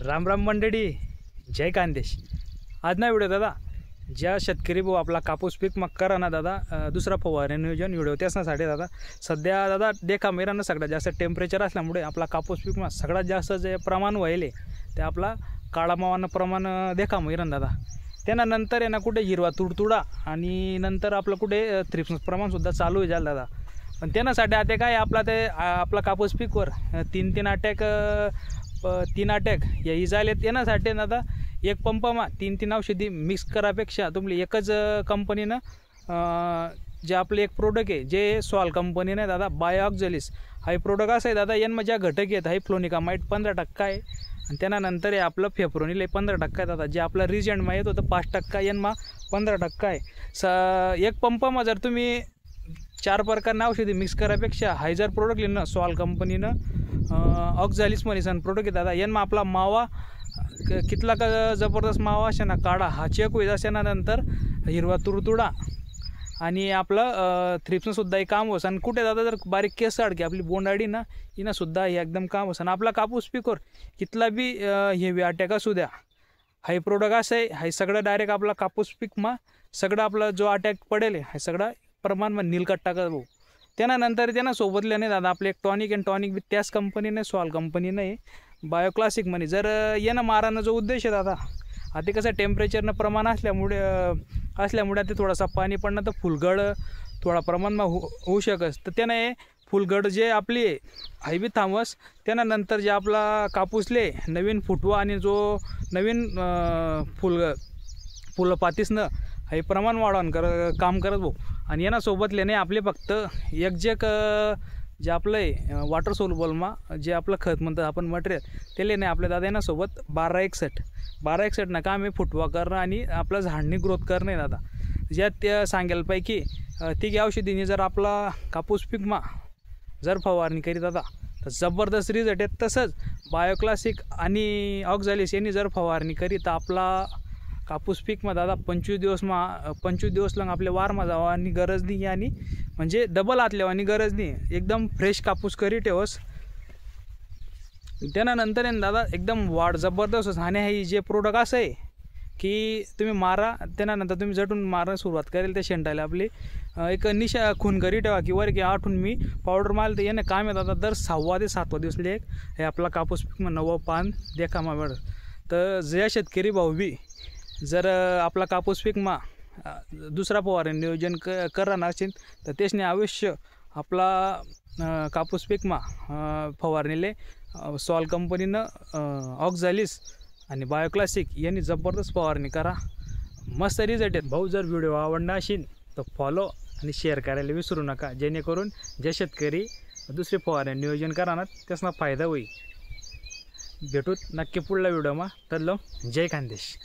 राम राम मंडळी, जय कांदेश। आज ना व्हिडिओ दादा ज्या शेतकरी भाऊ आपला कापूस पीक मग करा ना दादा दुसरा फवारणी नियोजन व्हिडिओ त्यासाठी दादा सध्या दादा देखा मेरानं सगळ्यात जास्त टेम्परेचर असल्यामुळे आपला कापूस पीक मग सगळ्यात जास्त जे प्रमाण व्हायले ते आपला काळा मावानं प्रमाण देखा मेरन दादा। त्यानंतर आहे ना कुठे हिरवा तुडतुडा आणि नंतर आपलं कुठे थ्रिप्स प्रमाणसुद्धा चालू आहे झालं दादा। पण त्यासाठी आता काय आपला कापूस पीकवर तीन अटॅक याही झाले। त्यासाठी दादा एक पंपमा तीन औषधी मिक्स करापेक्षा तुम्ही एकच कंपनीनं जे आपले एक प्रोडक्ट आहे जे सॉल कंपनीने दादा बायोऑक्झॅलिस हा प्रोडक्ट असा आहे दादा। यांना ज्या घटक आहेत हा फ्लोनिकामाइट 15% आहे आणि त्यानंतर आहे आपलं फेब्रोनिल 15% आहे दादा। जे आपला रिजंटमा येत होतं 5%, यांना 15% आहे। एक पंपमा जर तुम्ही 4 प्रकारनं औषधी मिक्स करापेक्षा हा जर प्रोडक्ट लिहिणं सॉल कंपनीनं ऑक्झॅलिस मनीसन प्रोडक्ट आहे दादा। यांना आपला मावा कितला का जबरदस्त मावा असे ना काढा हा चेक होईल असे ना नंतर हिरवा तुडतुडा आणि आपलं थ्रिप्सनंसुद्धा हे काम होस। आणि कुठे दादा जर बारीक केस अडके आपली बोंडाडी ना हिनंसुद्धा हे एकदम काम होस। आणि आपला कापूस पिकवर कितला बी हेवी अटॅक असू द्या हा प्रोडक्ट असं आहे हा सगळं डायरेक्ट आपला कापूस पिकमा सगळं आपला जो अटॅक पडेल हा सगळा प्रमाण नीलकट टाका भाऊ। त्यानंतर त्यांना सोबतल्याने दादा आपले एक टॉनिक अँड टॉनिक बी त्याच कंपनीने सॉल कंपनीने बायोक्लासिक म्हणे जर यानं मारानं जो उद्देश आहे दादा आता कसं टेम्परेचरनं प्रमाण असल्यामुळे ते थोडासा पाणी पडणं तर फुलगड थोडा प्रमाणात होऊ शकस। तर त्याने फुलगड जे आपली आहे बी थांबस त्यानंतर जे आपला कापूसले नवीन फुटवा आणि जो नवीन फुलपातीसनं हे प्रमाण वाढवून काम करत भाऊ। आणि यांना सोबतल्याने आपले फक्त एक जे आपलं आहे वॉटर सोल्युबलमा जे आपलं खत म्हणतं आपण मटेरियल त्याला नाही आपल्या दादा सोबत 1261 ना काम आहे फुटवा करणं आणि आपलं झाडणी ग्रोथ करणं आहे दादा। ज्यात त्या सांगेलपैकी ती औषधीने जर आपला कापूस पिकमा जर फवारणी करी दादा तर जबरदस्त रिझल्ट आहे। तसंच बायोक्लासिक आणि ऑक्झॅलिस यांनी जर फवारणी करी तर आपला कापूस पीक मग दादा 25 दिवस लंग आपले वारमा जावा आणि गरज नाही आणि म्हणजे डबल आतल्यावा आणि गरज नाही एकदम फ्रेश कापूस करी ठेवस। त्यानंतर दादा एकदम वाढ जबरदस्त आणि हे जे प्रोडक्ट असं आहे की तुम्ही मारा त्यानंतर तुम्ही जटून मारायला सुरुवात करेल ते शेंटायला आपली एक निशा खून करी ठेवा की वर की आठवून मी पावडर मारलं तर याने काम आहे दादा। दर 6वा ते 7वा दिवस लेक हे आपला कापूस पीक मग 9वं पान देखामा वेळ। तर ज्या शेतकरी भाऊ बी जर आपला कापूस पीकमा दुसरा फवारणी नियोजन करणार असेल तर त्याने अवश्य आपला कापूस पीकमा फवारणीले सॉल कंपनीनं ऑक्झॅलिस आणि बायोक्लासिक यांनी जबरदस्त फवारणी करा, मस्त रिझल्ट आहेत भाऊ। जर व्हिडिओ आवडला असेल तर फॉलो आणि शेअर करायला विसरू नका जेणेकरून जे शेतकरी दुसरे फवारणी नियोजन करणार त्यासना फायदा होईल। भेटूत नक्की पुढल्या व्हिडिओमा। तर जय खानदेश।